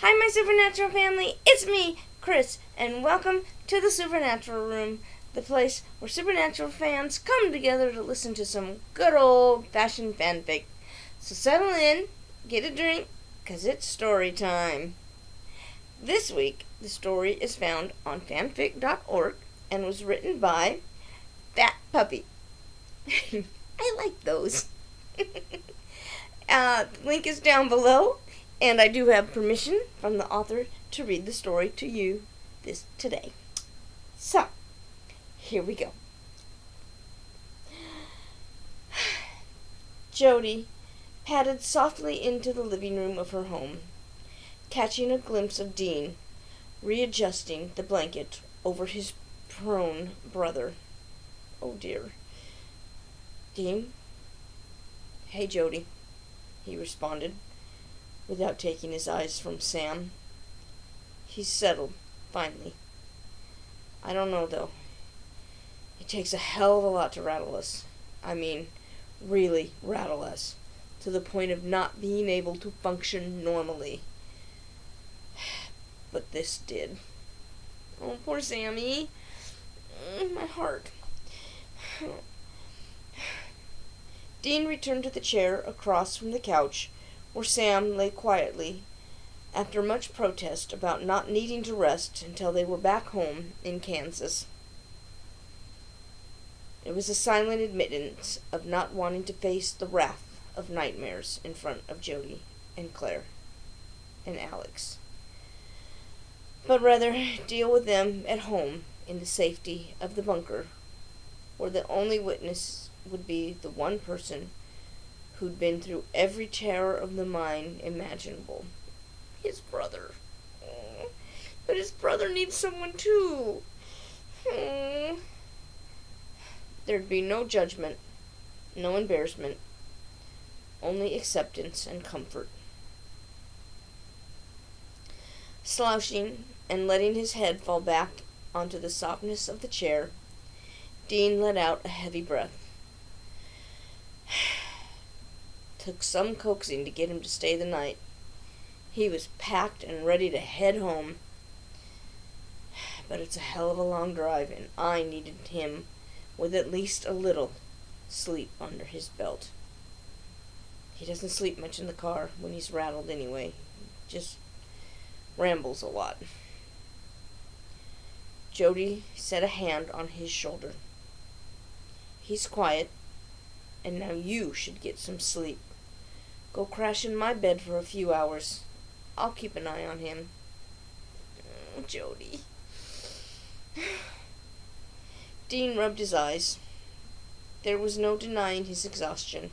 Hi, my Supernatural family. It's me, Chris, and welcome to the Supernatural Room, the place where Supernatural fans come together to listen to some good old-fashioned fanfic. So settle in, get a drink, 'cause it's story time. This week, the story is found on fanfic.org and was written by Fat Puppy. I like those. The link is down below. And I do have permission from the author to read the story to you today. So, here we go. Jody padded softly into the living room of her home, catching a glimpse of Dean readjusting the blanket over his prone brother. Oh dear. Dean? Hey, Jody, he responded, without taking his eyes from Sam. He's settled, finally. I don't know, though. It takes a hell of a lot to rattle us. I mean, really rattle us, to the point of not being able to function normally. But this did. Oh, poor Sammy. My heart. Dean returned to the chair across from the couch, where Sam lay quietly, after much protest about not needing to rest until they were back home in Kansas. It was a silent admittance of not wanting to face the wrath of nightmares in front of Jody and Claire and Alex, but rather deal with them at home in the safety of the bunker, where the only witness would be the one person who'd been through every terror of the mine imaginable. His brother. Oh, but his brother needs someone too. Oh. There'd be no judgment, no embarrassment, only acceptance and comfort. Slouching and letting his head fall back onto the softness of the chair, Dean let out a heavy breath. Took some coaxing to get him to stay the night. He was packed and ready to head home. But it's a hell of a long drive, and I needed him with at least a little sleep under his belt. He doesn't sleep much in the car when he's rattled anyway. Just rambles a lot. Jody set a hand on his shoulder. He's quiet, and now you should get some sleep. Go crash in my bed for a few hours. I'll keep an eye on him. Oh, Jody. Dean rubbed his eyes. There was no denying his exhaustion,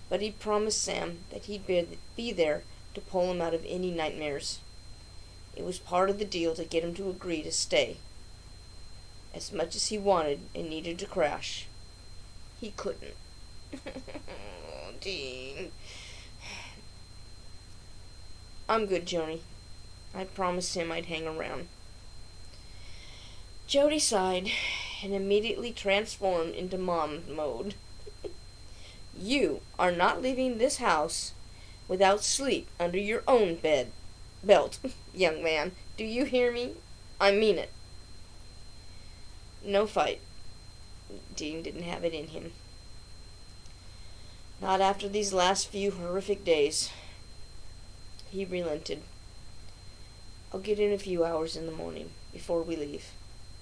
but he promised Sam that he'd be there to pull him out of any nightmares. It was part of the deal to get him to agree to stay. As much as he wanted and needed to crash, he couldn't. Oh, Dean. I'm good, Joni. I promised him I'd hang around. Jody sighed and immediately transformed into mom mode. You are not leaving this house without sleep under your own belt, young man. Do you hear me? I mean it. No fight. Dean didn't have it in him. Not after these last few horrific days. He relented. I'll get in a few hours in the morning before we leave,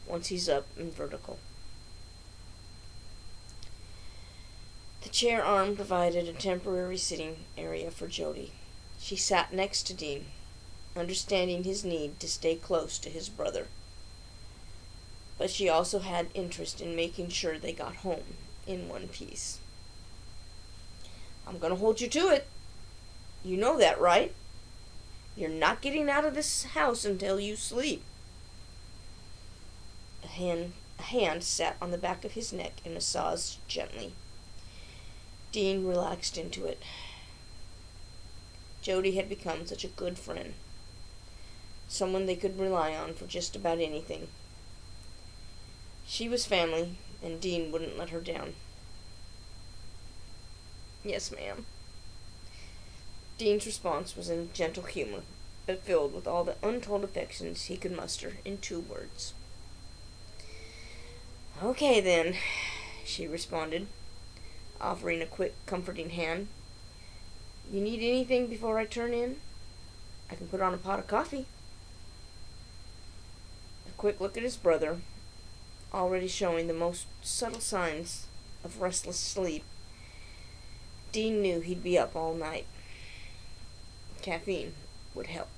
once he's up and vertical. The chair arm provided a temporary sitting area for Jody. She sat next to Dean, understanding his need to stay close to his brother. But she also had interest in making sure they got home in one piece. I'm going to hold you to it. You know that, right? You're not getting out of this house until you sleep. A hand sat on the back of his neck and massaged gently. Dean relaxed into it. Jody had become such a good friend. Someone they could rely on for just about anything. She was family, and Dean wouldn't let her down. Yes, ma'am. Dean's response was in gentle humor, but filled with all the untold affections he could muster in 2 words. "Okay, then," she responded, offering a quick, comforting hand. "You need anything before I turn in? I can put on a pot of coffee." A quick look at his brother, already showing the most subtle signs of restless sleep, Dean knew he'd be up all night. Caffeine would help.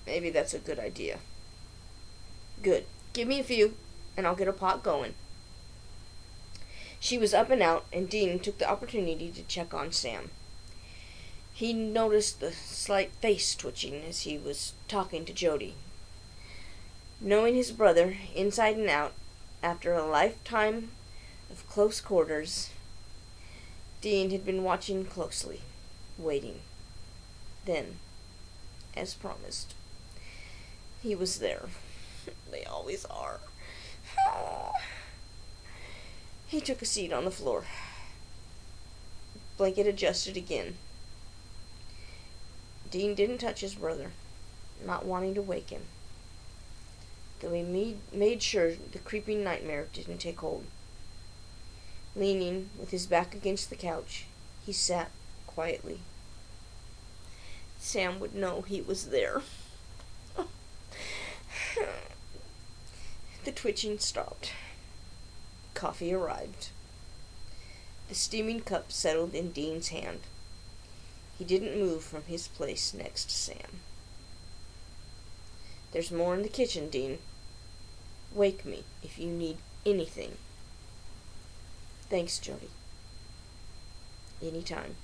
"Maybe that's a good idea." "Good. Give me a few, and I'll get a pot going." She was up and out, and Dean took the opportunity to check on Sam. He noticed the slight face twitching as he was talking to Jody. Knowing his brother inside and out, after a lifetime of close quarters, Dean had been watching closely, waiting. Then, as promised, he was there. They always are. He took a seat on the floor. Blanket adjusted again. Dean didn't touch his brother, not wanting to wake him, though he made sure the creeping nightmare didn't take hold. Leaning with his back against the couch, he sat quietly. Sam would know he was there. The twitching stopped. Coffee arrived. The steaming cup settled in Dean's hand. He didn't move from his place next to Sam. "There's more in the kitchen, Dean. Wake me if you need anything." "Thanks, Jody." "Anytime."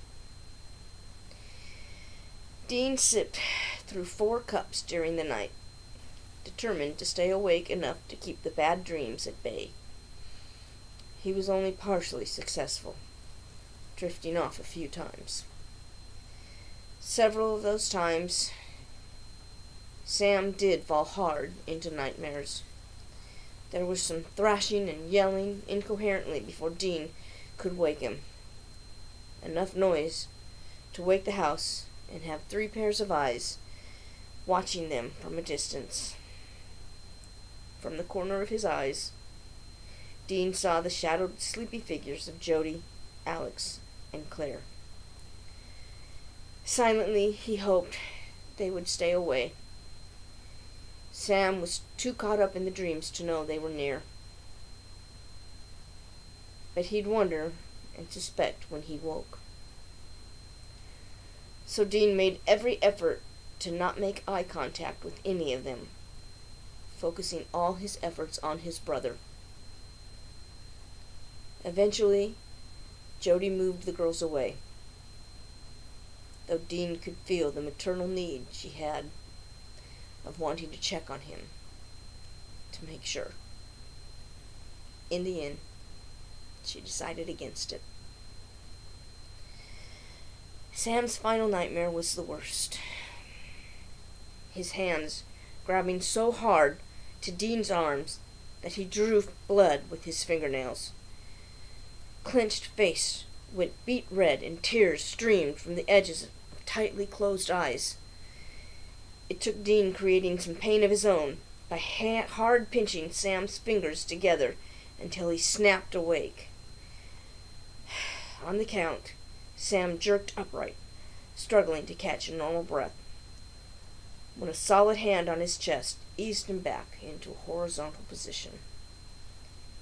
Dean sipped through 4 cups during the night, determined to stay awake enough to keep the bad dreams at bay. He was only partially successful, drifting off a few times. Several of those times, Sam did fall hard into nightmares. There was some thrashing and yelling incoherently before Dean could wake him. Enough noise to wake the house and have 3 pairs of eyes watching them from a distance. From the corner of his eyes, Dean saw the shadowed, sleepy figures of Jody, Alex, and Claire. Silently, he hoped they would stay away. Sam was too caught up in the dreams to know they were near. But he'd wonder and suspect when he woke. So Dean made every effort to not make eye contact with any of them, focusing all his efforts on his brother. Eventually, Jody moved the girls away, though Dean could feel the maternal need she had of wanting to check on him, to make sure. In the end, she decided against it. Sam's final nightmare was the worst. His hands grabbing so hard to Dean's arms that he drew blood with his fingernails. Clenched face went beet red and tears streamed from the edges of tightly closed eyes. It took Dean creating some pain of his own by hard pinching Sam's fingers together until he snapped awake. On the count, Sam jerked upright, struggling to catch a normal breath, when a solid hand on his chest eased him back into a horizontal position.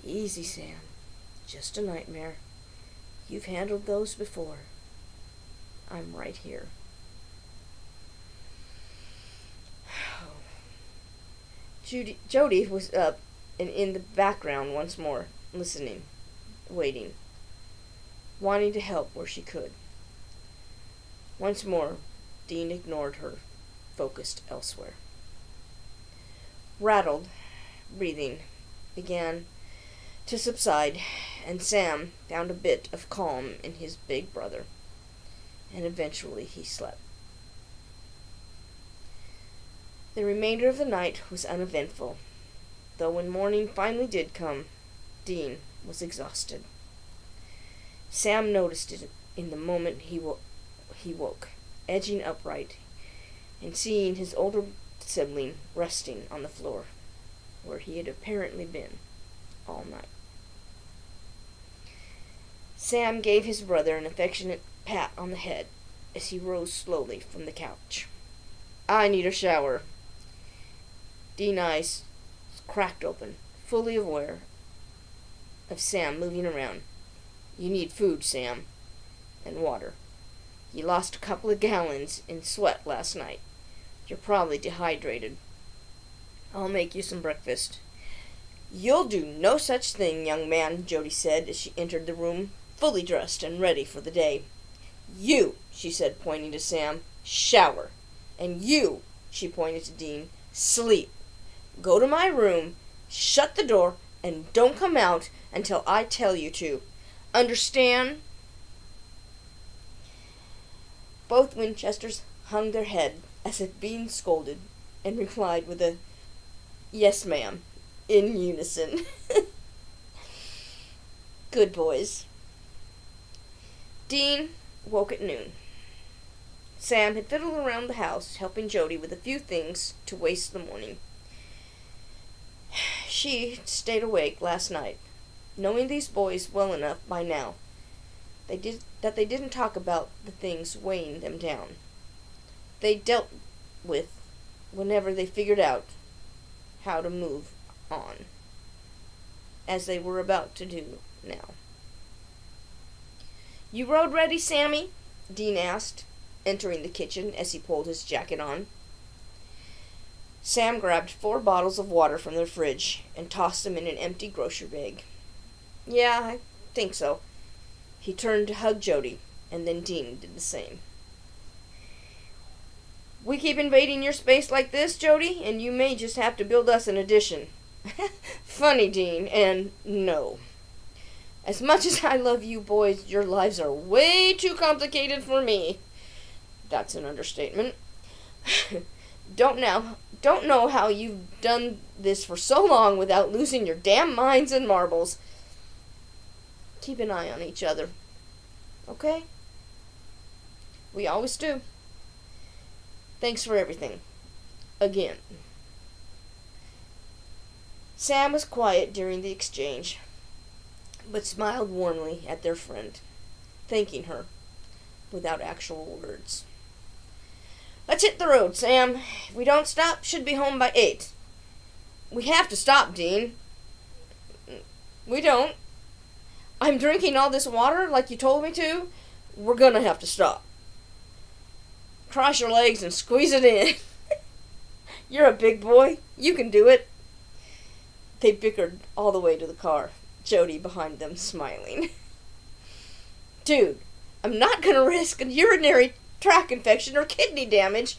"Easy, Sam. Just a nightmare. You've handled those before. I'm right here." Jody was up and in the background once more, listening, waiting, wanting to help where she could. Once more, Dean ignored her, focused elsewhere. Rattled, breathing began to subside, and Sam found a bit of calm in his big brother, and eventually he slept. The remainder of the night was uneventful, though when morning finally did come, Dean was exhausted. Sam noticed it in the moment he woke. Edging upright, and seeing his older sibling resting on the floor, where he had apparently been all night. Sam gave his brother an affectionate pat on the head as he rose slowly from the couch. "I need a shower." Dean's eyes cracked open, fully aware of Sam moving around. "You need food, Sam, and water. You lost a couple of gallons in sweat last night. You're probably dehydrated. I'll make you some breakfast." "You'll do no such thing, young man," Jody said as she entered the room, fully dressed and ready for the day. "You," she said, pointing to Sam, "shower. And you," she pointed to Dean, "sleep. Go to my room, shut the door, and don't come out until I tell you to. Understand?" Both Winchesters hung their head as if being scolded, and replied with a "Yes, ma'am," in unison. Good boys. Dean woke at noon. Sam had fiddled around the house, helping Jody with a few things to waste the morning. She stayed awake last night, knowing these boys well enough by now they didn't talk about the things weighing them down. They dealt with whenever they figured out how to move on, as they were about to do now. "You rode ready, Sammy?" Dean asked, entering the kitchen as he pulled his jacket on. Sam grabbed 4 bottles of water from their fridge and tossed them in an empty grocery bag. "Yeah, I think so." He turned to hug Jody, and then Dean did the same. "We keep invading your space like this, Jody, and you may just have to build us an addition." "Funny, Dean, and no. As much as I love you boys, your lives are way too complicated for me." That's an understatement. Don't know how you've done this for so long without losing your damn minds and marbles. Keep an eye on each other, okay? We always do. Thanks for everything. Again. Sam was quiet during the exchange, but smiled warmly at their friend, thanking her without actual words. "Let's hit the road, Sam. If we don't stop, should be home by 8. "We have to stop, Dean." "We don't. I'm drinking all this water like you told me to. We're gonna have to stop." "Cross your legs and squeeze it in." "You're a big boy. You can do it." They bickered all the way to the car, Jody behind them smiling. "Dude, I'm not gonna risk a urinary tract infection or kidney damage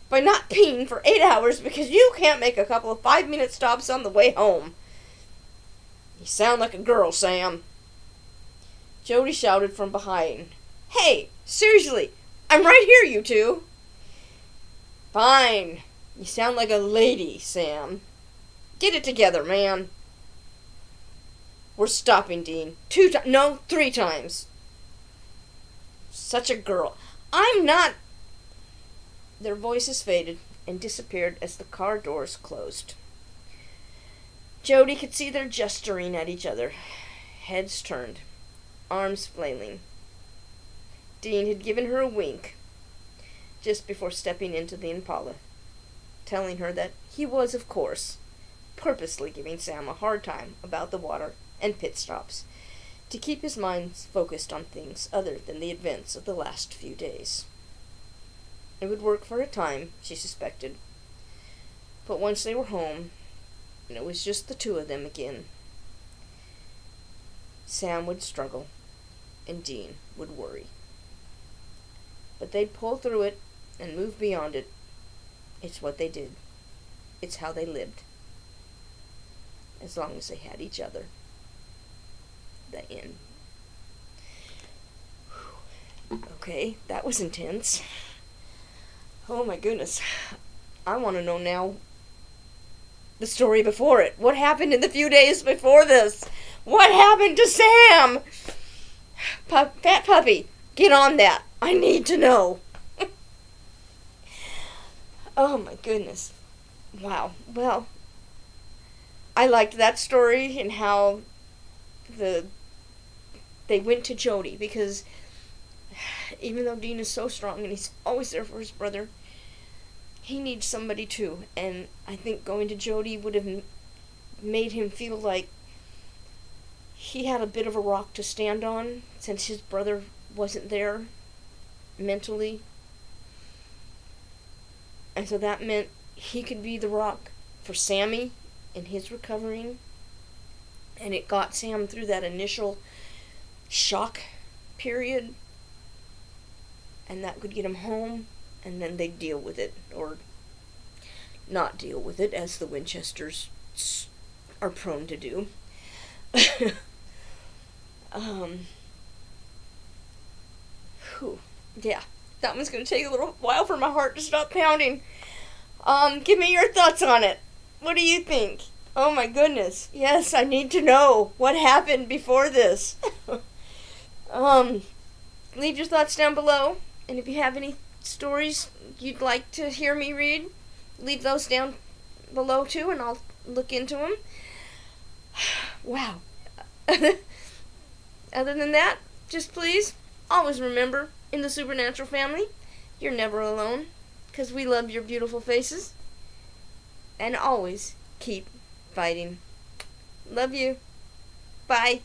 by not peeing for 8 hours because you can't make a couple of 5-minute stops on the way home." "You sound like a girl, Sam." Jody shouted from behind. "Hey, seriously, I'm right here, you two." "Fine. You sound like a lady, Sam. Get it together, man." "We're stopping, Dean. 3 times." "Such a girl." "I'm not." Their voices faded and disappeared as the car doors closed. Jody could see their gesturing at each other, heads turned, arms flailing. Dean had given her a wink just before stepping into the Impala, telling her that he was, of course, purposely giving Sam a hard time about the water and pit stops, to keep his mind focused on things other than the events of the last few days. It would work for a time, she suspected, but once they were home, and it was just the two of them again, Sam would struggle, and Dean would worry. But they'd pull through it and move beyond it. It's what they did. It's how they lived. As long as they had each other. The end. Okay, that was intense. Oh my goodness. I want to know now the story before it. What happened in the few days before this? What happened to Sam? Fat puppy, get on that. I need to know. Oh my goodness. Wow. Well, I liked that story and how the they went to Jody, because even though Dean is so strong and he's always there for his brother, he needs somebody too. And I think going to Jody would have made him feel like he had a bit of a rock to stand on, since his brother wasn't there mentally. And so that meant he could be the rock for Sammy in his recovering. And it got Sam through that initial shock period. And that could get him home, and then they'd deal with it, or not deal with it, as the Winchesters are prone to do. Whew. Yeah, that one's going to take a little while for my heart to stop pounding. Give me your thoughts on it. What do you think? Oh my goodness. Yes, I need to know what happened before this. Leave your thoughts down below. And if you have any stories you'd like to hear me read, leave those down below too, and I'll look into them. Wow. Other than that, just please, always remember, in the Supernatural family, you're never alone, because we love your beautiful faces. And always keep fighting. Love you. Bye.